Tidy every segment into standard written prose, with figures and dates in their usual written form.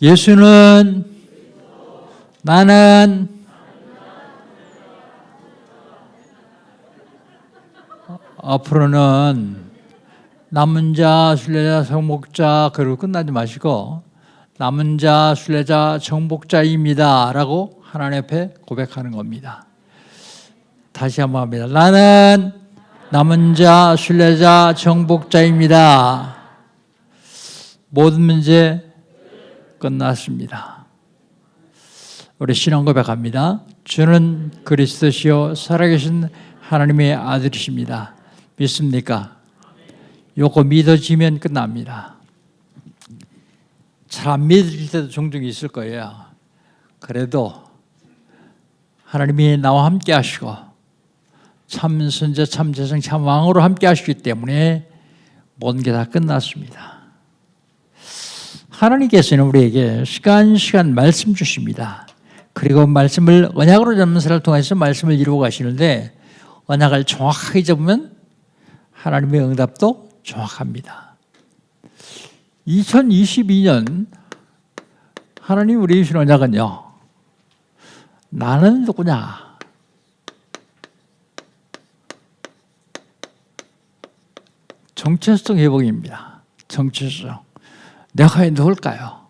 예수는 나는 앞으로는 남은 자, 순례자, 정복자 그러고 끝나지 마시고 남은 자, 순례자, 정복자입니다 라고 하나님 앞에 고백하는 겁니다. 다시 한번 합니다. 나는 남은 자, 순례자, 정복자입니다. 모든 문제 끝났습니다. 우리 신앙 고백합니다. 주는 그리스도시요 살아계신 하나님의 아들이십니다. 믿습니까? 요거 믿어지면 끝납니다. 잘 안 믿을 때도 종종 있을 거예요. 그래도 하나님이 나와 함께 하시고 참 선자, 참 재성, 참 왕으로 함께 하시기 때문에 모든 게 다 끝났습니다. 하나님께서는 우리에게 시간 말씀 주십니다. 그리고 말씀을 언약으로 잡는 사람을 통해서 말씀을 이루어 가시는데 언약을 정확하게 잡으면 하나님의 응답도 정확합니다. 2022년 하나님 우리 주신 언약은요. 나는 누구냐? 정체성 회복입니다. 정체성. 내가 왜 누굴까요?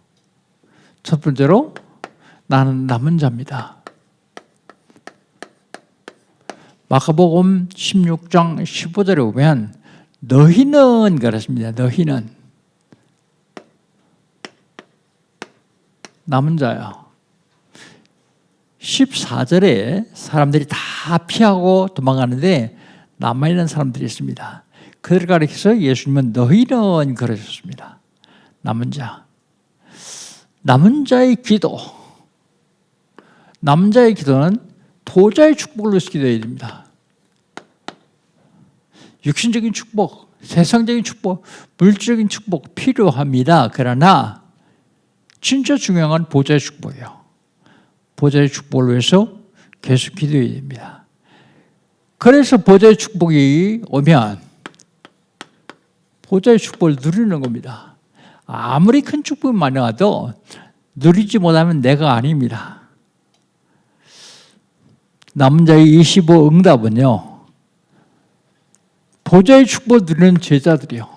첫 번째로 나는 남은 자입니다. 마가복음 16장 15절에 보면 너희는 그렇습니다. 너희는 남은 자요. 14절에 사람들이 다 피하고 도망가는데 남아있는 사람들이 있습니다. 그들을 가리켜서 예수님은 너희는 그러셨습니다. 남은 자. 남은 자의 기도. 남은 자의 기도는 도자의 축복을 위해서 기도해야 됩니다. 육신적인 축복, 세상적인 축복, 물질적인 축복 필요합니다. 그러나 진짜 중요한 건 보좌의 축복이에요. 보좌의 축복을 위해서 계속 기도해야 됩니다. 그래서 보좌의 축복이 오면 보좌의 축복을 누리는 겁니다. 아무리 큰 축복이 많이 와도 누리지 못하면 내가 아닙니다. 남은 자의 25 응답은요. 보좌의 축복을 누리는 제자들이요.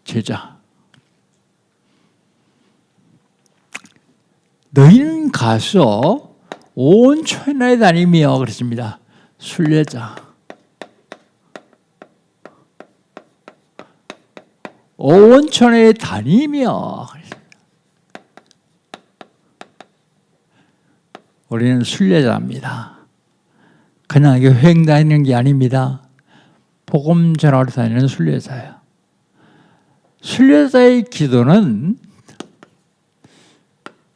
제자. 너희는 가서 온 천하에 다니며 그랬습니다. 순례자. 온 천하에 다니며 우리는 순례자입니다. 그냥 여행 다니는 게 아닙니다. 복음 전하러 다니는 순례자예요. 순례자의 기도는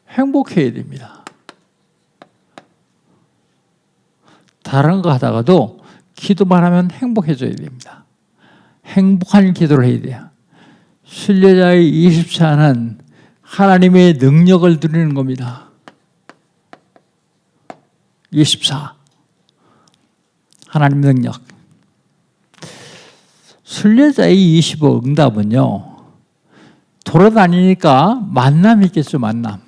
행복해야 됩니다. 다른 거 하다가도 기도만 하면 행복해져야 됩니다. 행복한 기도를 해야 돼요. 순례자의 24는 하나님의 능력을 누리는 겁니다. 24. 하나님 능력. 순례자의 25 응답은요. 돌아다니니까 만남이 있겠죠. 만남.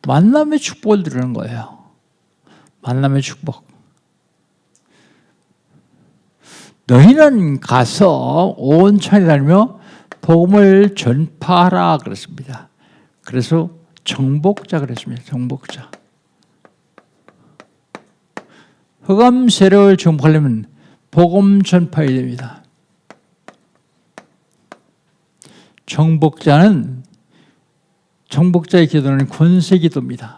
만남의 축복을 누리는 거예요. 만남의 축복. 너희는 가서 온 천하에 다니며 복음을 전파하라 그랬습니다. 그래서 정복자 그랬습니다. 정복자. 흑암 세력을 정복하려면 복음 전파해야 됩니다. 정복자의 기도는 권세 기도입니다.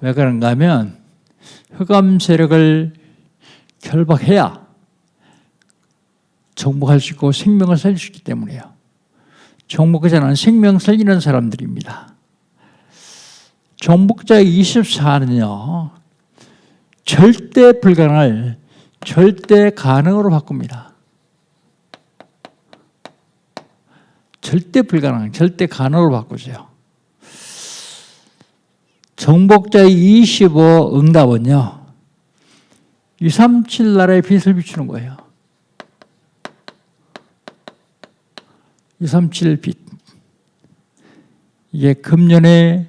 왜 그런가 하면 흑암 세력을 결박해야 정복할 수 있고 생명을 살릴 수 있기 때문이에요. 정복자는 생명 살리는 사람들입니다. 정복자의 24는요. 절대 불가능을 절대 가능으로 바꿉니다. 절대 불가능, 절대 가능으로 바꾸세요. 정복자의 25 응답은요. 237 나라의 빛을 비추는 거예요. 237 빛. 이게 금년에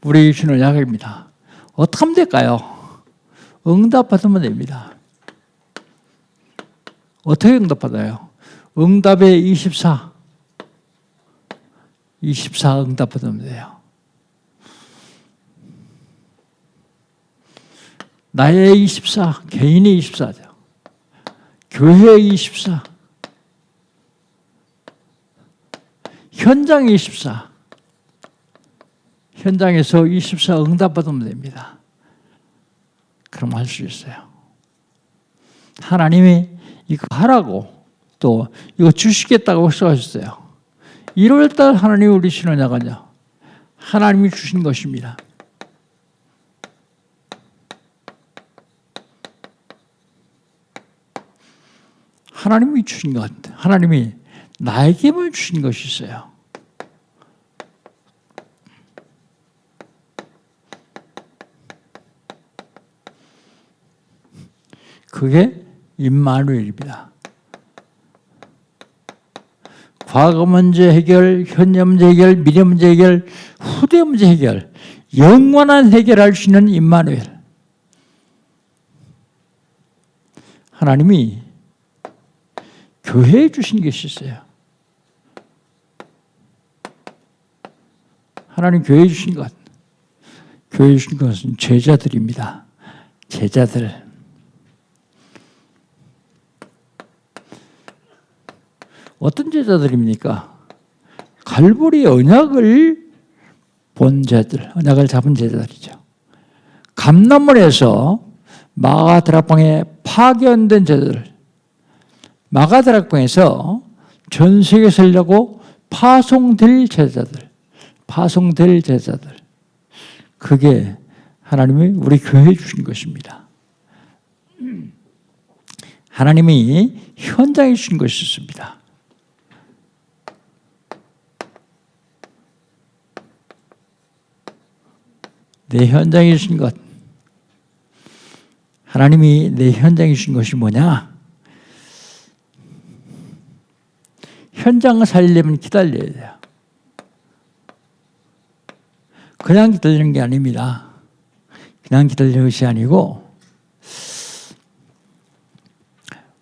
우리 주는 약입니다. 어떻게 하면 될까요? 응답 받으면 됩니다. 어떻게 응답 받아요? 응답의 24 응답 받으면 돼요. 나의 24, 개인의 24죠. 교회의 24, 현장의 24, 현장에서 24 응답 받으면 됩니다. 그럼 할 수 있어요. 하나님이 이거 하라고 또 이거 주시겠다고 약속하셨어요. 1월달 하나님이 우리 신혼야간요. 하나님이 주신 것입니다. 하나님이 주신 것, 하나님이 나에게만 주신 것이 있어요. 그게 임마누엘입니다. 과거 문제 해결, 현재 문제 해결, 미래 문제 해결, 후대 문제 해결, 영원한 해결할 수 있는 임마누엘. 하나님이 교회에 주신 것이 있어요. 하나님 교회에 주신 것, 교회에 주신 것은 제자들입니다. 제자들. 어떤 제자들입니까? 갈보리 언약을 본 제자들, 언약을 잡은 제자들이죠. 감람원에서 마가다락방에 파견된 제자들, 마가다락방에서 전 세계에 살려고 파송될 제자들, 파송될 제자들. 그게 하나님이 우리 교회에 주신 것입니다. 하나님이 현장에 주신 것이 있습니다. 내 현장에 주신 것, 하나님이 내 현장에 주신 것이 뭐냐? 현장을 살려면 기다려야 돼요. 그냥 기다리는 게 아닙니다. 그냥 기다리는 것이 아니고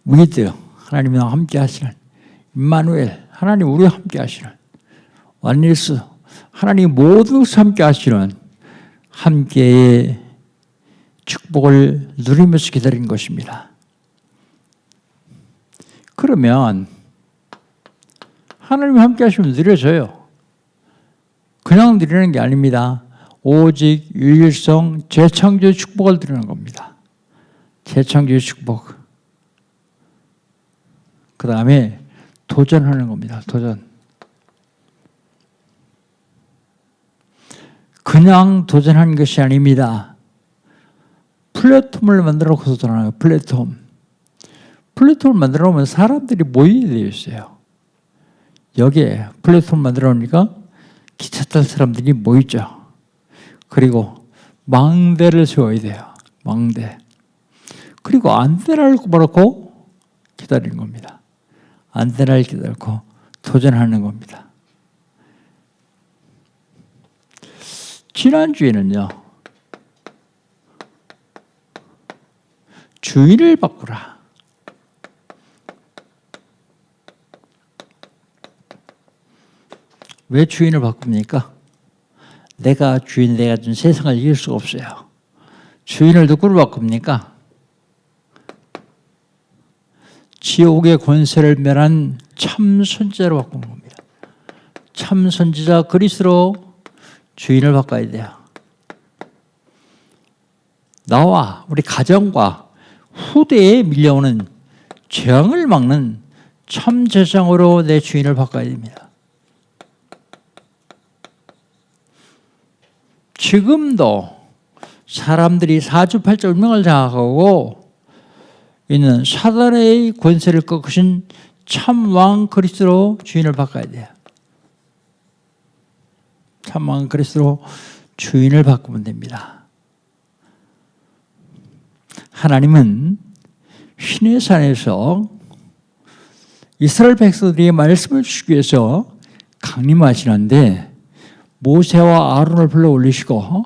위드, 하나님과 함께 하시는 임마누엘, 하나님 우리와 함께 하시는 원리스, 하나님 모든 것을 함께 하시는 함께의 축복을 누리면서 기다리는 것입니다. 그러면 하나님이 함께 하시면 누려져요. 그냥 누리는 게 아닙니다. 오직 유일성 재창조의 축복을 누리는 겁니다. 재창조의 축복. 그 다음에 도전하는 겁니다. 도전. 그냥 도전하는 것이 아닙니다. 플랫폼을 만들어 놓고 도전하는 거예요. 플랫폼. 플랫폼을 만들어 놓으면 사람들이 모이게 되어 있어요. 여기에 플랫폼 만들어 놓으니까 기차 탈 사람들이 모이죠. 그리고 망대를 세워야 돼요. 망대. 그리고 안테나를 꼽아놓고 기다리는 겁니다. 안테나를 기다리고 도전하는 겁니다. 지난주에는요, 주인을 바꾸라. 왜 주인을 바꿉니까? 내가 주인, 내가 준 세상을 이길 수가 없어요. 주인을 누구를 바꿉니까? 지옥의 권세를 멸한 참 선지자로 바꾸는 겁니다. 참 선지자 그리스도로 주인을 바꿔야 돼요. 나와 우리 가정과 후대에 밀려오는 재앙을 막는 참 제사장으로 내 주인을 바꿔야 됩니다. 지금도 사람들이 사주팔자 운명을 장악하고 있는 사단의 권세를 꺾으신 참왕 그리스도로 주인을 바꿔야 돼요. 참왕 그리스도로 주인을 바꾸면 됩니다. 하나님은 시내산에서 이스라엘 백성들이 말씀을 주시기 위해서 강림하시는데 모세와 아론을 불러 올리시고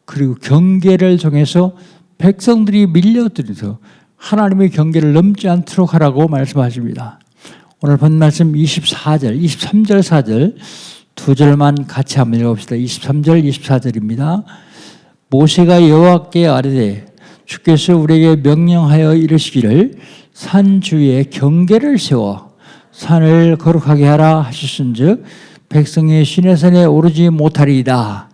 그리고 경계를 정해서 백성들이 밀려들어서 하나님의 경계를 넘지 않도록 하라고 말씀하십니다. 오늘 본 말씀 24절, 23절, 4절 두 절만 같이 한번 읽어봅시다. 23절, 24절입니다. 모세가 여호와께 아뢰되 주께서 우리에게 명령하여 이르시기를 산 주위에 경계를 세워 산을 거룩하게 하라 하셨은즉 백성이 시내산에 오르지 못하리이다.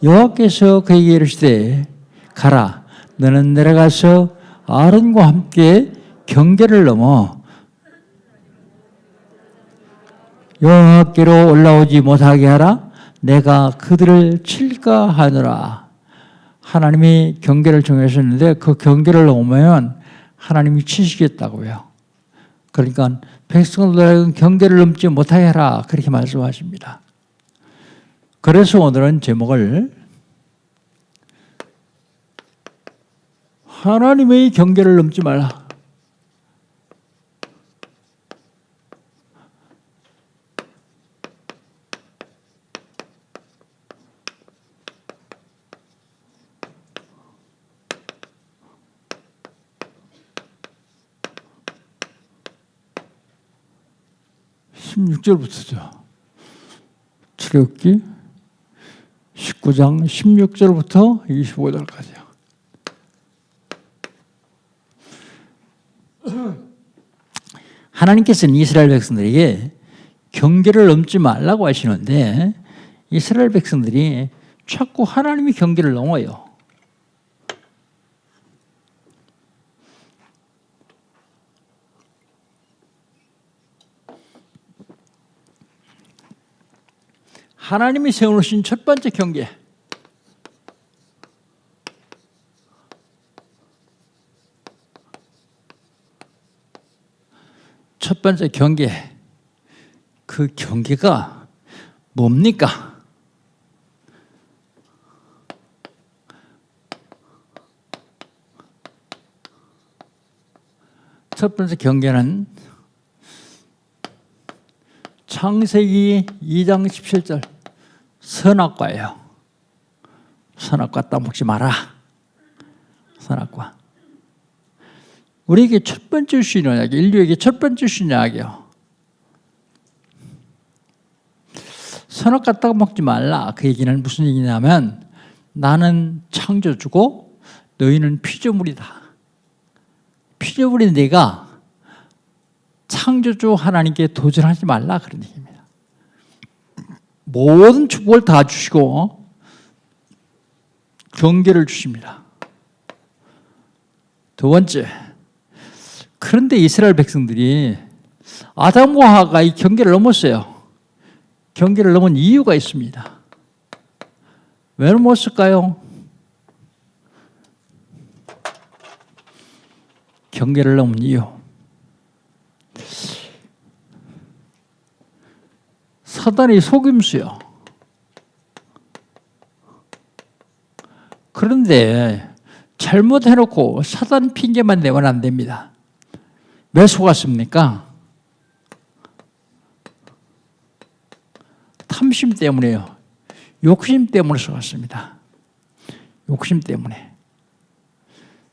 여호와께서 그에게 이르시되 가라 너는 내려가서 아론과 함께 경계를 넘어 여호와께로 올라오지 못하게 하라. 내가 그들을 칠까 하노라. 하나님이 경계를 정하셨는데 그 경계를 넘으면 하나님이 치시겠다고요. 그러니까 백성들에게 경계를 넘지 못하게 하라 그렇게 말씀하십니다. 그래서 오늘은 제목을 하나님의 경계를 넘지 말라. (16절부터죠) 출애굽기 19장 16절부터 25절까지요. 하나님께서는 이스라엘 백성들에게 경계를 넘지 말라고 하시는데 이스라엘 백성들이 자꾸 하나님의 경계를 넘어요. 하나님이 세워놓으신 첫 번째 경계, 첫 번째 경계, 그 경계가 뭡니까? 첫 번째 경계는 창세기 2장 17절 선악과예요. 선악과 따먹지 마라. 선악과. 우리에게 첫 번째 주신 언약, 인류에게 첫 번째 주신 언약이요. 선악과 따먹지 말라. 그 얘기는 무슨 얘기냐면 나는 창조주고 너희는 피조물이다. 피조물인 내가 창조주 하나님께 도전하지 말라 그런 얘기입니다. 모든 축복을 다 주시고 경계를 주십니다. 두 번째, 그런데 이스라엘 백성들이 아담과 하와가 이 경계를 넘었어요. 경계를 넘은 이유가 있습니다. 왜 넘었을까요? 경계를 넘은 이유. 사단이 속임수요. 그런데 잘못해놓고 사단 핑계만 내면 안 됩니다. 왜 속았습니까? 탐심 때문에요. 욕심 때문에 속았습니다. 욕심 때문에.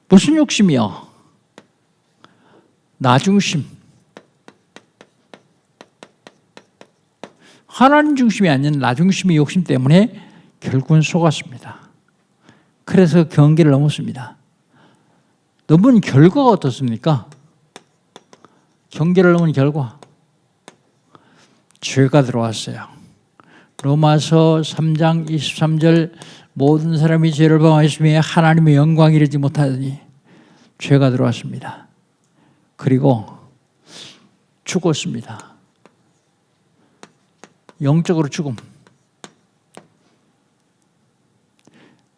무슨 욕심이요? 나중심. 하나님 중심이 아닌 나중심의 욕심 때문에 결국은 속았습니다. 그래서 경계를 넘었습니다. 넘은 결과가 어떻습니까? 경계를 넘은 결과 죄가 들어왔어요. 로마서 3장 23절 모든 사람이 죄를 범하였으며 하나님의 영광이 이르지 못하더니 죄가 들어왔습니다. 그리고 죽었습니다. 영적으로 죽음.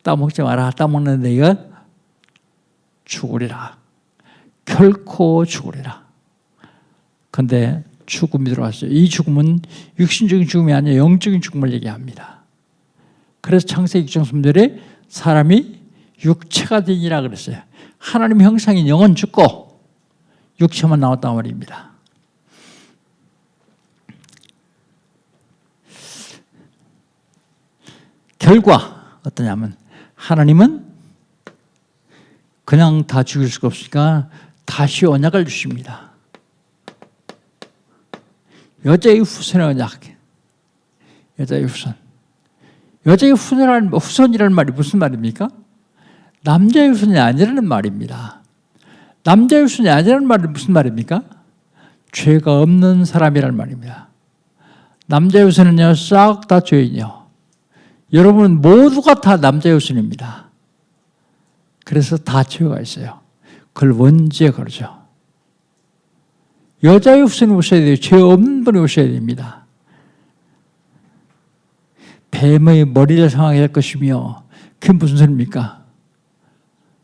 따먹지 마라. 따먹는 너희가 죽으리라. 결코 죽으리라. 그런데 죽음이 들어왔어요. 이 죽음은 육신적인 죽음이 아니라 영적인 죽음을 얘기합니다. 그래서 창세기 6장 3절에 사람이 육체가 되니라 그랬어요. 하나님의 형상인 영은 죽고 육체만 나왔단 말입니다. 결과 어떠냐면 하나님은 그냥 다 죽일 수가 없으니까 다시 언약을 주십니다. 여자의 후손의 언약. 여자의 후손. 여자의 후손이라는 말이 무슨 말입니까? 남자의 후손이 아니라는 말입니다. 남자의 후손이 아니라는 말은 무슨 말입니까? 죄가 없는 사람이라는 말입니다. 남자의 후손은요, 싹 다 죄인이요. 여러분 모두가 다 남자의 후손입니다. 그래서 다 죄가 있어요. 그걸 원죄 그러죠. 여자의 후손이 오셔야 돼요. 죄 없는 분이 오셔야 됩니다. 뱀의 머리를 상하게 할 것이며, 그게 무슨 소리입니까?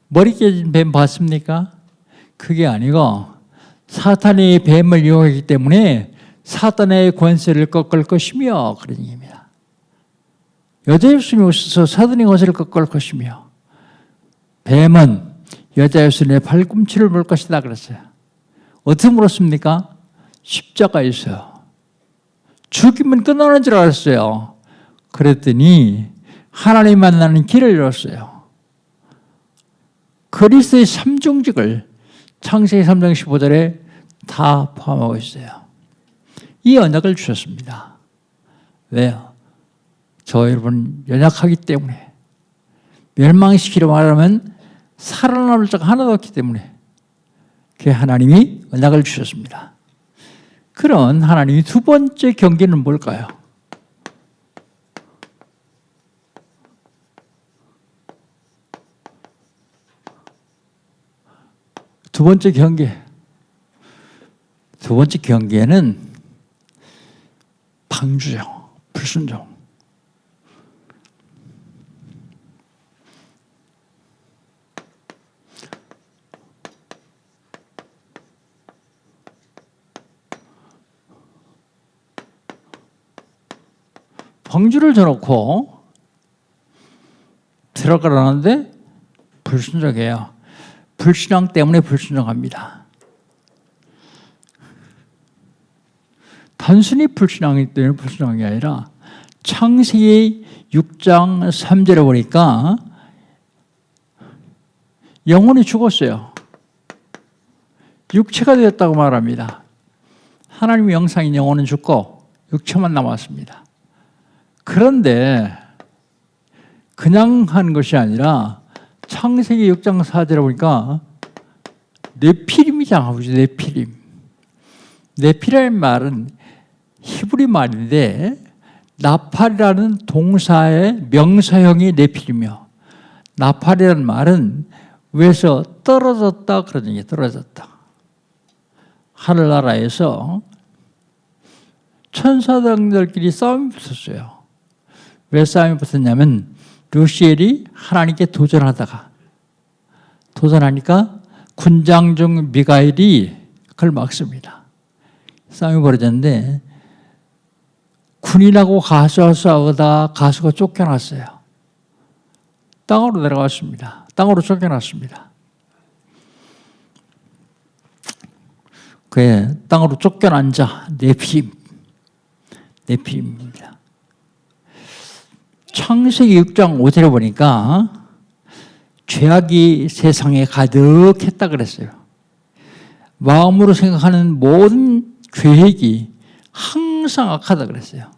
머리 깨진 뱀 봤습니까? 그게 아니고 사탄이 뱀을 이용하기 때문에 사탄의 권세를 꺾을 것이며, 그런 얘기입니다. 여자의 후손이 오셔서 사탄의 권세를 꺾을 것이며, 뱀은 여자의 후손의 발꿈치를 물 것이다 그랬어요. 어떻게 물었습니까? 십자가에서요. 죽이면 끝나는 줄 알았어요. 그랬더니 하나님 만나는 길을 열었어요. 그리스도의 삼중직을 창세기 3장 15절에 다 포함하고 있어요. 이 언약을 주셨습니다. 왜요? 저 여러분 연약하기 때문에, 멸망시키려 말하면 살아남을 자가 하나도 없기 때문에 그 하나님이 언약을 주셨습니다. 그런 하나님이 두 번째 경계는 뭘까요? 두 번째 경계는 방주죠. 불순종. 방주를 줘놓고 들어가라는데 불순종해요. 불신앙 때문에 불순종합니다. 단순히 불신앙이기 때문에 불순종한 게 아니라 창세기 6장 3절에 보니까 영혼이 죽었어요. 육체가 되었다고 말합니다. 하나님의 영상인 영혼은 죽고 육체만 남았습니다. 그런데 그냥 한 것이 아니라 창세기 6장 4절에 보니까 네피림이 장하고죠. 네피림. 네피라는 말은 히브리 말인데 나팔이라는 동사의 명사형이 네피림이요. 나팔이라는 말은 위에서 떨어졌다 그런 얘기예요. 떨어졌다. 하늘나라에서 천사들끼리 싸움이 붙었어요. 왜 싸움이 붙었냐면 루시엘이 하나님께 도전하니까 군장 중 미가엘이 그걸 막습니다. 싸움이 벌어졌는데 군인하고 가수와 싸우다 가수가 쫓겨났어요. 땅으로 내려갔습니다. 땅으로 쫓겨났습니다. 그 땅으로 쫓겨난 자 네피림입니다. 창세기 6장 5절에 보니까 죄악이 세상에 가득했다 그랬어요. 마음으로 생각하는 모든 계획이 항상 악하다 그랬어요.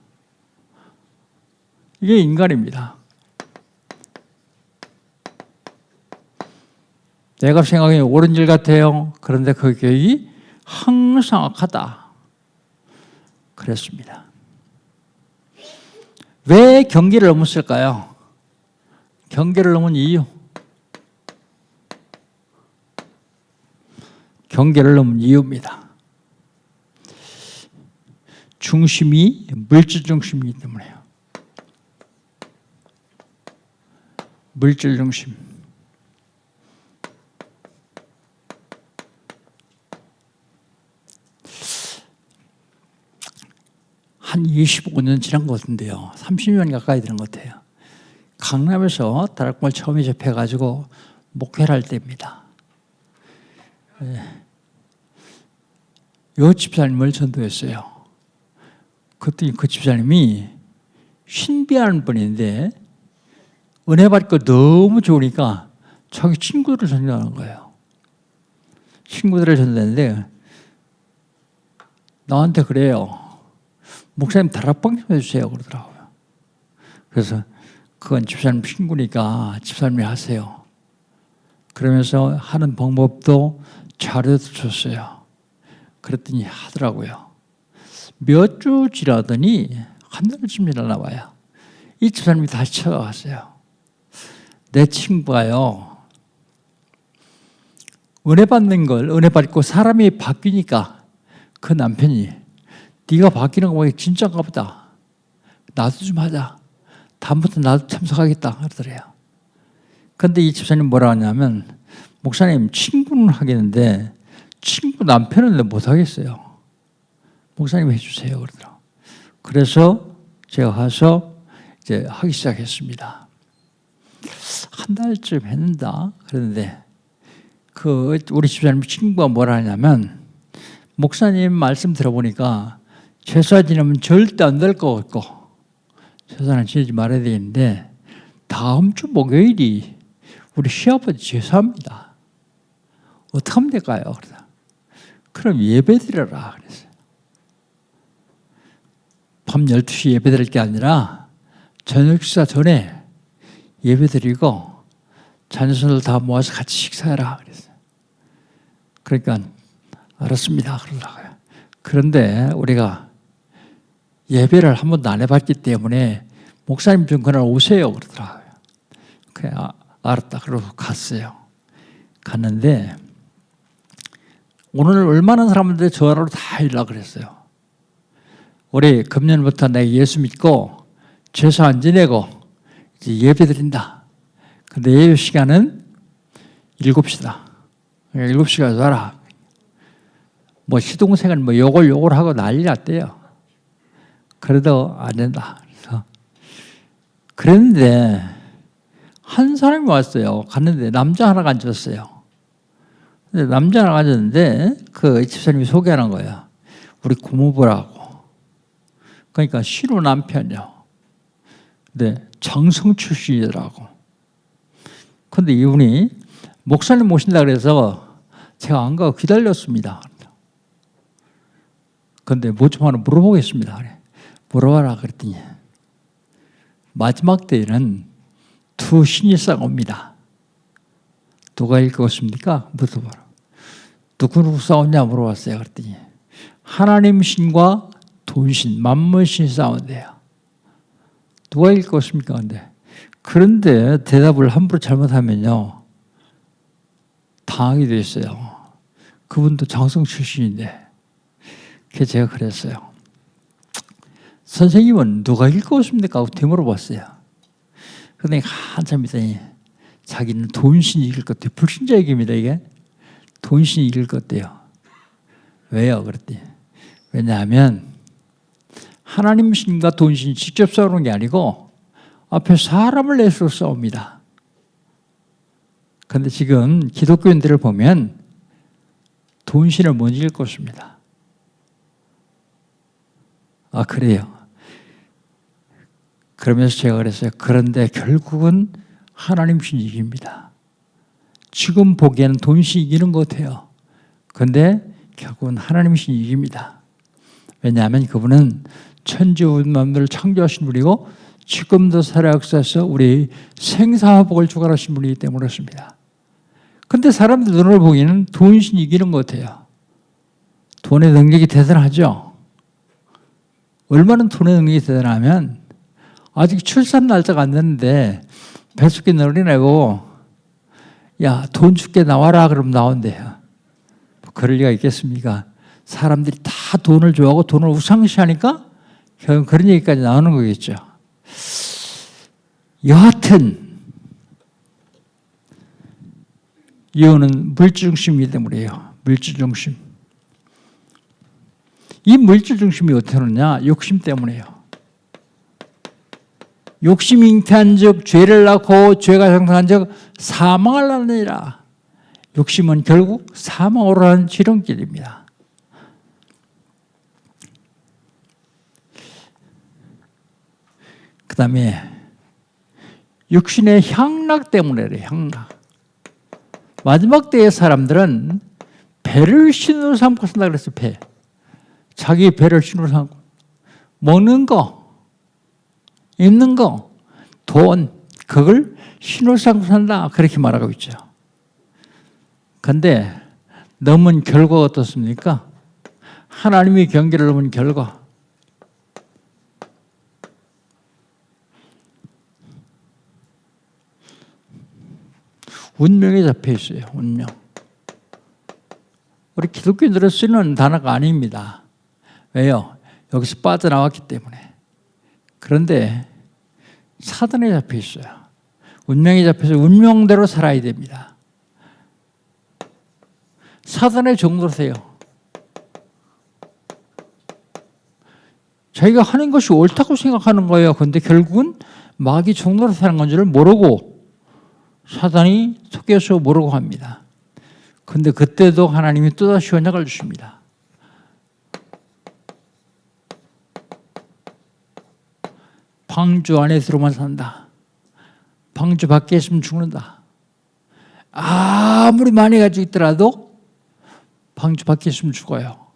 이게 인간입니다. 내가 생각해 옳은 길 같아요. 그런데 그 계획이 항상 악하다 그랬습니다. 왜 경계를 넘었을까요? 경계를 넘은 이유. 경계를 넘은 이유입니다. 중심이 물질 중심이기 때문에요. 물질 중심. 한 25년 지난 것 같은데요. 30년 가까이 되는 것 같아요. 강남에서 다락방을 처음에 접해가지고 목회를 할 때입니다. 요 집사님을 전도했어요. 그랬더니 그 집사님이 신비한 분인데 은혜 받고 너무 좋으니까 자기 친구들을 전도하는 거예요. 친구들을 전도했는데 나한테 그래요. 목사님 다락방 좀 해주세요 그러더라고요. 그래서 그건 집사님 친구니까 집사님이 하세요. 그러면서 하는 방법도 자료도 줬어요. 그랬더니 하더라고요. 몇 주 지나더니 한 달쯤 지나나 봐요. 이 집사님이 다시 찾아왔어요. 내 친구가요, 은혜 받는 걸, 은혜 받고 사람이 바뀌니까 그 남편이 네가 바뀌는 거 보니 진짜인가 보다. 나도 좀 하자. 다음부터 나도 참석하겠다 그러더래요. 근데 이 집사님 뭐라 하냐면, 목사님 친구는 하겠는데 친구 남편은 못 하겠어요. 목사님 해주세요 그러더라고요. 그래서 제가 가서 이제 하기 시작했습니다. 한 달쯤 했는다 그랬는데 그 우리 집사님 친구가 뭐라 하냐면, 목사님 말씀 들어보니까 제사 지내면 절대 안 될 것 같고 제사는 지내지 말아야 되는데 다음 주 목요일이 우리 시아버지 제사입니다. 어떻게 하면 될까요? 그래서 그럼 예배 드려라 그랬어요. 밤 12시 예배 드릴 게 아니라 저녁 식사 전에 예배 드리고 자녀들 다 모아서 같이 식사해라 그랬어요. 그러니까 알았습니다 그러더라고요. 그런데 우리가 예배를 한 번도 안 해봤기 때문에 목사님 좀 그날 오세요 그러더라고요. 그냥 알았다 그러고 갔어요. 갔는데 오늘 얼마나 사람들이 전화로 다 연락을 했어요. 올해 금년부터 내가 예수 믿고 제사 안 지내고 이제 예배 드린다. 근데 예배 시간은 7시다. 7시까지 와라. 뭐 시동생은 뭐 요걸 하고 난리 났대요. 그래도 안 된다. 그래서 그랬는데 한 사람이 왔어요. 갔는데 남자 하나가 앉았어요. 근데 남자 하나가 앉았는데 그 집사님이 소개하는 거예요. 우리 고모부라고. 그러니까 신우 남편이요. 근데 장성 출신이더라고. 근데 이분이 목사님 모신다 그래서 제가 안 가고 기다렸습니다. 근데 뭐 좀 하나 물어보겠습니다. 그래. 물어봐라 그랬더니 마지막 때에는 두 신이 싸웁니다. 누가 읽었습니까? 물어봐라. 누구 싸웠냐 물어봤어요. 그랬더니 하나님 신과 돈신, 만문신이 싸운대요. 누가 읽었습니까? 그런데 대답을 함부로 잘못하면요 당하게 돼 있어요. 그분도 장성 출신인데. 그래서 제가 그랬어요. 선생님은 누가 읽었습니까? 하고 되물어봤어요. 그런데 한참 있더니 자기는 돈신이 읽을 것 같아요. 불신자 얘기입니다 이게. 돈신이 읽을 것 같아요. 왜요? 그랬더니 왜냐하면 하나님 신과 돈신이 직접 싸우는 게 아니고 앞에 사람을 내서 싸웁니다. 그런데 지금 기독교인들을 보면 돈신을 못 읽었습니다. 아 그래요? 그러면서 제가 그랬어요. 그런데 결국은 하나님 신이 이깁니다. 지금 보기에는 돈신이 이기는 것 같아요. 그런데 결국은 하나님 신이 이깁니다. 왜냐하면 그분은 천지만물을 창조하신 분이고 지금도 살아 역사에서 우리 생사화복을 주관하신 분이기 때문에 그렇습니다. 그런데 사람들 눈을 보기에는 돈신이 이기는 것 같아요. 돈의 능력이 대단하죠. 얼마나 돈의 능력이 대단하면 아직 출산 날짜가 안 됐는데 뱃속에 어린애고 야, 돈 줄게 나와라 그러면 나온대요. 그럴 리가 있겠습니까? 사람들이 다 돈을 좋아하고 돈을 우상시하니까 결국 그런 얘기까지 나오는 거겠죠. 여하튼 이유는 물질 중심이기 때문이에요. 물질 중심. 이 물질 중심이 어떻게 하느냐? 욕심 때문이에요. 욕심이 잉태한 즉 죄를 낳고 죄가 생성한 즉 사망을 낳느니라. 욕심은 결국 사망으로 하는 지름길입니다. 그 다음에 육신의 향락 때문에 그래요. 향락. 마지막 때의 사람들은 배를 신으로 삼고 산다 그랬어요. 배. 자기 배를 신으로 삼고. 먹는 거, 입는 거, 돈, 그걸 신으로 삼고 산다. 그렇게 말하고 있죠. 그런데 넘은 결과가 어떻습니까? 하나님의 경계를 넘은 결과. 운명에 잡혀 있어요. 운명. 우리 기독교인들은 쓰는 단어가 아닙니다. 왜요? 여기서 빠져나왔기 때문에. 그런데 사단에 잡혀 있어요. 운명에 잡혀서 운명대로 살아야 됩니다. 사단의 종노릇이에요. 자기가 하는 것이 옳다고 생각하는 거예요. 그런데 결국은 마귀 종노릇하는 건지를 모르고 사단이 속여서 모르고 합니다. 그런데 그때도 하나님이 또다시 언약을 주십니다. 방주 안에 들어만 산다. 방주 밖에 있으면 죽는다. 아무리 많이 가지고 있더라도 방주 밖에 있으면 죽어요.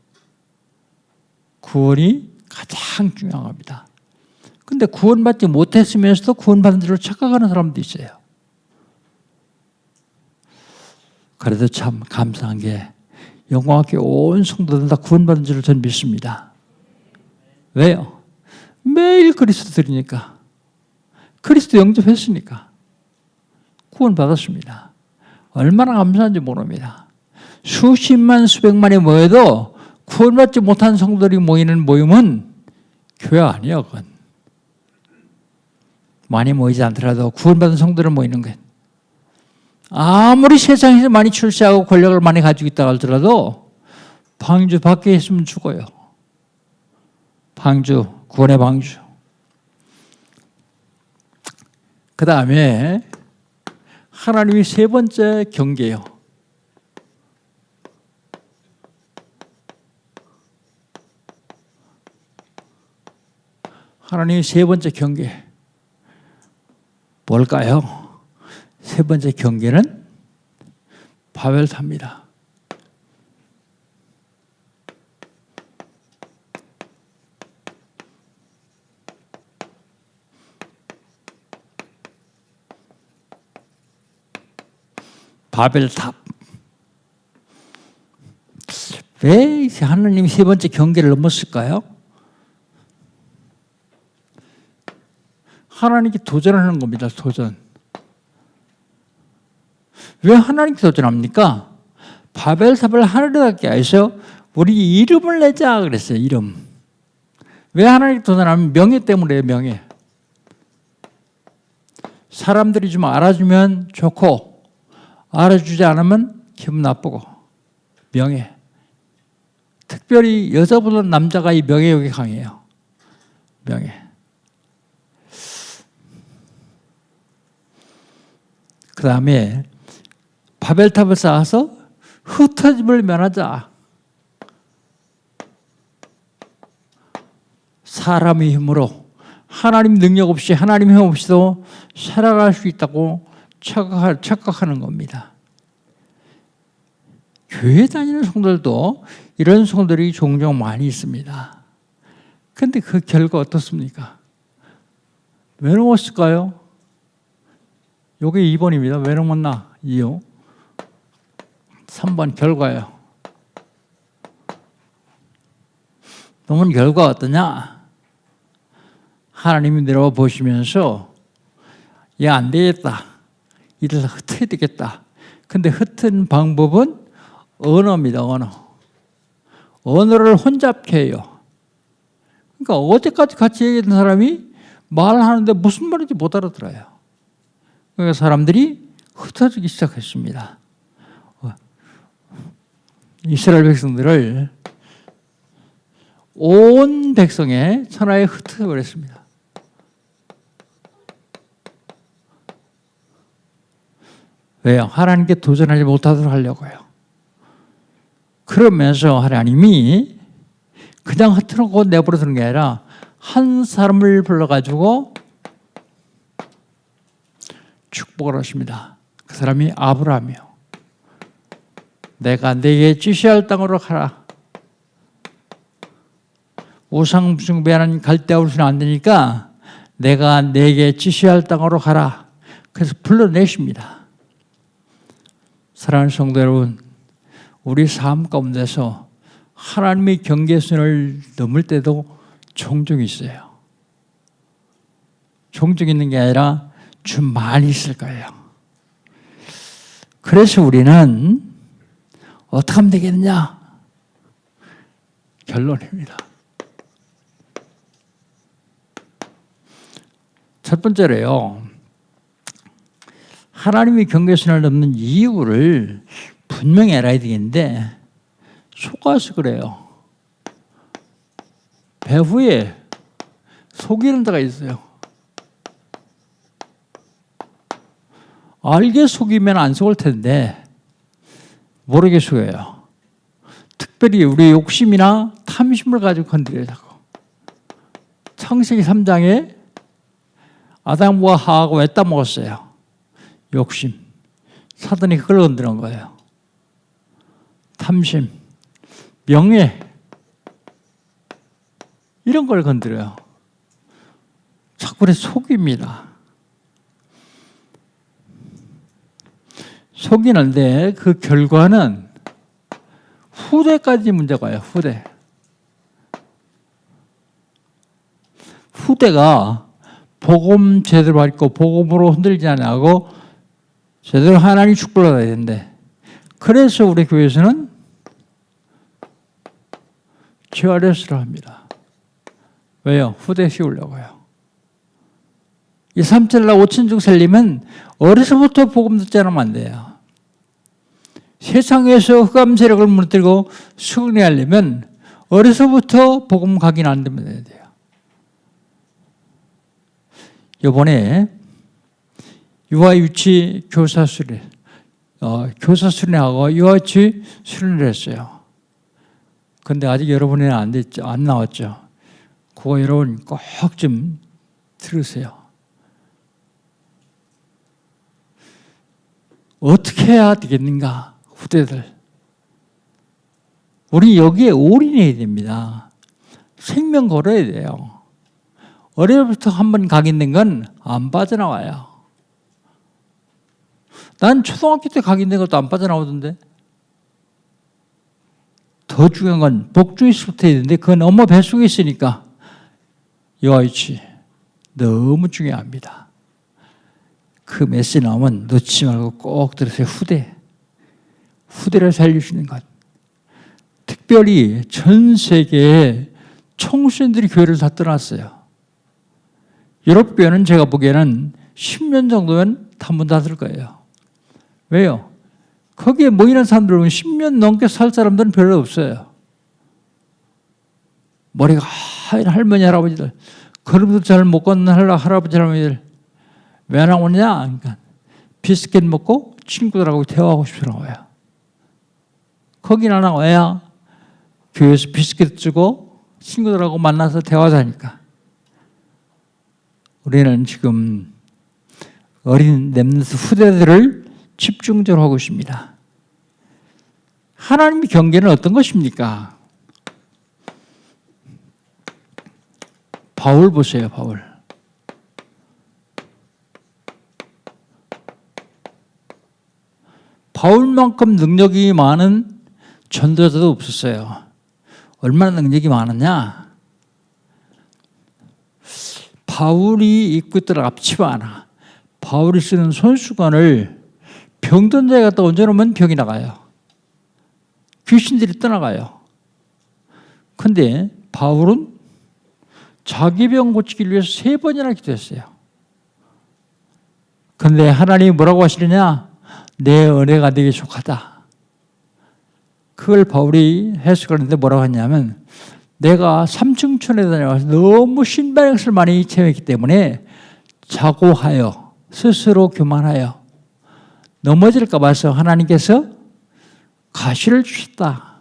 구원이 가장 중요한 겁니다. 그런데 구원받지 못했으면서도 구원받은 줄로 착각하는 사람도 있어요. 그래도 참 감사한 게 영광학교 온 성도들 다 구원받은 줄을 저는 믿습니다. 왜요? 매일 그리스도 드리니까. 그리스도 영접했으니까. 구원받았습니다. 얼마나 감사한지 모릅니다. 수십만 수백만이 모여도 구원받지 못한 성도들이 모이는 모임은 교회 아니에요. 그건. 많이 모이지 않더라도 구원받은 성도들 모이는 것. 아무리 세상에서 많이 출세하고 권력을 많이 가지고 있다고 하더라도 방주 밖에 있으면 죽어요. 방주, 구원의 방주. 그 다음에 하나님이 세 번째 경계예요. 하나님의 세 번째 경계. 뭘까요? 세 번째 경계는 바벨탑입니다. 바벨탑. 왜 하나님이 세 번째 경계를 넘었을까요? 하나님께 도전하는 겁니다. 도전. 왜 하나님께 도전합니까? 바벨탑을 하늘에다 해서 우리 이름을 내자 그랬어요. 이름. 왜 하나님께 도전하면? 명예 때문에. 명예. 사람들이 좀 알아주면 좋고 알아주지 않으면 기분 나쁘고. 명예. 특별히 여자보다 남자가 이 명예욕이 강해요. 명예. 그 다음에 바벨탑을 쌓아서 흩어짐을 면하자. 사람의 힘으로 하나님 능력 없이 하나님 힘 없이도 살아갈 수 있다고 착각하는 겁니다. 교회 다니는 성도들도 이런 성도들이 종종 많이 있습니다. 그런데 그 결과 어떻습니까? 왜 넘었을까요? 요게 2번입니다. 왜 넘었나? 이유. 3번 결과예요. 넘은 결과 어떠냐? 하나님이 내려와 보시면서 야, 안 되겠다. 이래서 흩어야 되겠다. 근데 흩은 방법은 언어입니다. 언어. 언어를 혼잡케 해요. 그러니까 어제까지 같이 얘기했던 사람이 말하는데 무슨 말인지 못 알아들어요. 그러니까 사람들이 흩어지기 시작했습니다. 이스라엘 백성들을 온 백성의 천하에 흩어버렸습니다. 왜요? 하나님께 도전하지 못하도록 하려고요. 그러면서 하나님이 그냥 흩어놓고 내버려두는 게 아니라 한 사람을 불러가지고 축복을 하십니다. 그 사람이 아브라함이요. 내가 네게 지시할 땅으로 가라. 우상 숭배하는 갈대아우르스는 안 되니까 내가 네게 지시할 땅으로 가라. 그래서 불러내십니다. 사랑하는 성도 여러분, 우리 삶 가운데서 하나님의 경계선을 넘을 때도 종종 있어요. 종종 있는 게 아니라 좀 많이 있을 거예요. 그래서 우리는 어떻게 하면 되겠느냐? 결론입니다. 첫 번째로요, 하나님의 경계선을 넘는 이유를 분명히 알아야 되겠는데 속아서 그래요. 배후에 속이는 데가 있어요. 알게 속이면 안 속을 텐데 모르게 속여요. 특별히 우리 욕심이나 탐심을 가지고 건드리려고. 창세기 3장에 아담과 하와가 왜 따먹었어요? 욕심. 사단이 그걸 건드린 거예요. 탐심, 명예, 이런 걸 건드려요. 자꾸 속입니다. 속이는데 그 결과는 후대까지 문제가 와요. 후대가 복음 제대로 받고 복음으로 흔들리지 않고 제대로 하나님 축복을 받아야 되는데, 그래서 우리 교회에서는 QRS를 합니다. 왜요? 후대 씌우려고요. 이 삼천라 오천중 살림은 어려서부터 복음 듣지 않으면 안 돼요. 세상에서 흑암 세력을 무너뜨리고 승리하려면 어려서부터 복음 각인 안 되면 돼요. 이번에 유아유치 교사 수련, 교사 수련하고 유아유치 수련을 했어요. 근데 아직 여러분에는 안 나왔죠. 그거 여러분 꼭 좀 들으세요. 어떻게 해야 되겠는가, 후대들. 우리 여기에 올인해야 됩니다. 생명 걸어야 돼요. 어려부터 한번 각인된 건 안 빠져나와요. 난 초등학교 때 각인된 것도 안 빠져나오던데. 더 중요한 건 복주의식부터 해야 되는데 그건 엄마 뱃속에 있으니까 유아유치 너무 중요합니다. 그 메시지 나오면 놓치지 말고 꼭 들으세요. 후대를 살려주는 것. 특별히 전 세계에 청소년들이 교회를 다 떠났어요. 유럽 교회는 제가 보기에는 10년 정도면 다 문 닫을 거예요. 왜요? 거기에 모이는 사람들은 10년 넘게 살 사람들은 별로 없어요. 머리가 하얀 할머니, 할아버지들, 걸음도 잘 못 걷는 할아버지, 할머니들 왜 나오냐? 그러니까 비스킷 먹고 친구들하고 대화하고 싶더라고요. 거기는 안 나와야 교회에서 비스킷 주고 친구들하고 만나서 대화하니까. 우리는 지금 어린 렘넌트 후대들을 집중적으로 하고 있습니다. 하나님의 경계는 어떤 것입니까? 바울 보세요, 바울. 바울만큼 능력이 많은 전도자도 없었어요. 얼마나 능력이 많았냐? 바울이 입고 있던 앞치마 하나, 바울이 쓰는 손수건을 병든 자에 갖다 얹어놓으면 병이 나가요. 귀신들이 떠나가요. 근데 바울은 자기 병 고치기 위해서 3번이나 기도했어요. 근데 하나님이 뭐라고 하시느냐? 내 은혜가 네게 족하다. 그걸 바울이 해석하는데 뭐라고 하냐면, 내가 삼층천에 다녀와서 너무 신발 것을 많이 체험했기 때문에 자고하여 스스로 교만하여 넘어질까 봐서 하나님께서 가시를 주셨다.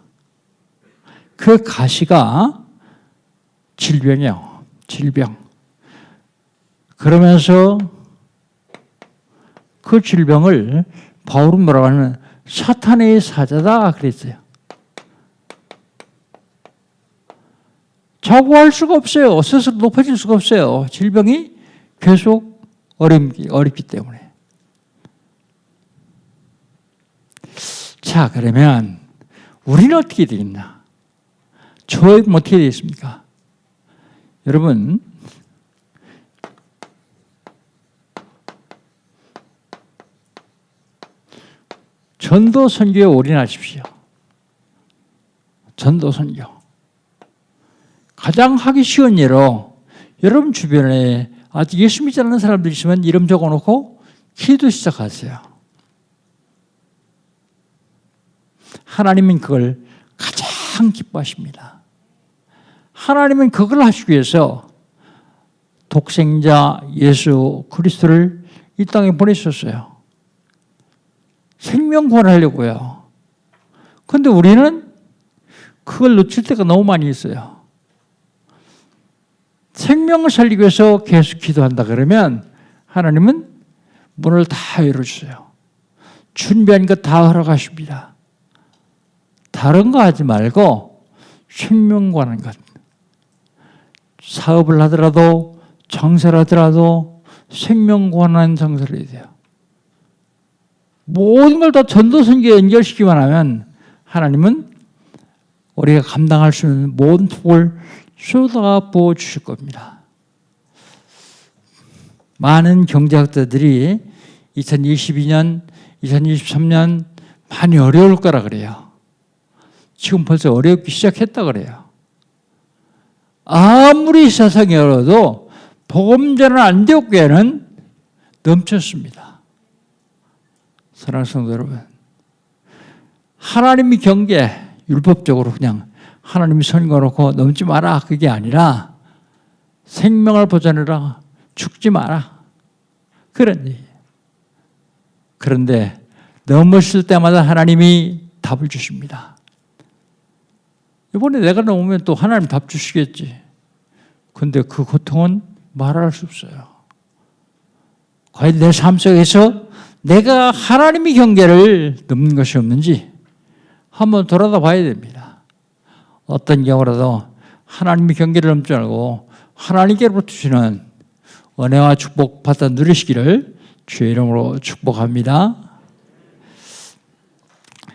그 가시가 질병이요. 질병. 그러면서 그 질병을 바울은 뭐라고 하냐면 사탄의 사자다 그랬어요. 자고할 수가 없어요. 스스로 높아질 수가 없어요. 질병이 계속 어렵기 때문에. 자, 그러면 우리는 어떻게 되겠나? 저희는 어떻게 되겠습니까? 여러분, 전도 선교에 올인하십시오. 전도 선교. 가장 하기 쉬운 예로 여러분 주변에 아직 예수 믿지 않는 사람들 있으면 이름 적어놓고 기도 시작하세요. 하나님은 그걸 가장 기뻐하십니다. 하나님은 그걸 하시기 위해서 독생자 예수 그리스도를 이 땅에 보내셨어요. 생명 구원하려고요. 그런데 우리는 그걸 놓칠 때가 너무 많이 있어요. 생명을 살리기 위해서 계속 기도한다 그러면 하나님은 문을 다 열어주세요. 준비한 것 다 허락하십니다. 다른 거 하지 말고 생명 구하는 것. 사업을 하더라도 장사를 하더라도 생명 구하는 장사를 해야 돼요. 모든 걸 다 전도 선교에 연결시키기만 하면 하나님은 우리가 감당할 수 있는 모든 복을 쏟아 부어 주실 겁니다. 많은 경제학자들이 2022년, 2023년 많이 어려울 거라 그래요. 지금 벌써 어렵기 시작했다 그래요. 아무리 세상이 어려워도 복음 전환 안 되었기에는 넘쳤습니다. 사랑하는 성도 여러분, 하나님이 경계, 율법적으로 그냥 하나님이 선거놓고 넘지 마라 그게 아니라 생명을 보존해라, 죽지 마라 그런 얘기예요. 그런데 넘었을 때마다 하나님이 답을 주십니다. 이번에 내가 넘으면 또 하나님 답 주시겠지. 그런데 그 고통은 말할 수 없어요. 과연 내 삶 속에서 내가 하나님의 경계를 넘는 것이 없는지 한번 돌아다 봐야 됩니다. 어떤 경우라도 하나님의 경계를 넘지 말고 하나님께로부터 주시는 은혜와 축복 받아 누리시기를 주의 이름으로 축복합니다.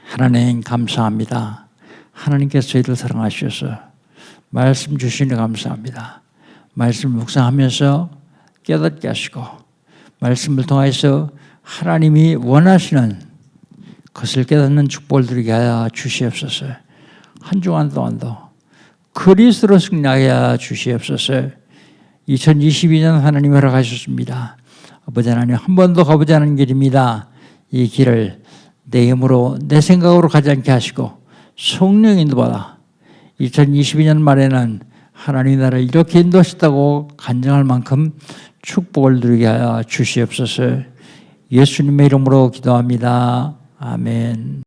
하나님 감사합니다. 하나님께서 저희를 사랑하셔서 말씀 주시니 감사합니다. 말씀 묵상하면서 깨닫게 하시고 말씀을 통해서 하나님이 원하시는 것을 깨닫는 축복을 드리게 하여 주시옵소서. 한 주간 동안도 그리스도로 승리하게 하여 주시옵소서. 2022년 하나님이 허락하셨습니다. 아버지 하나님, 한 번도 가보지 않은 길입니다. 이 길을 내 힘으로 내 생각으로 가지 않게 하시고 성령 인도받아 2022년 말에는 하나님이 나를 이렇게 인도하셨다고 간증할 만큼 축복을 누리게 하여 주시옵소서. 예수님의 이름으로 기도합니다. 아멘.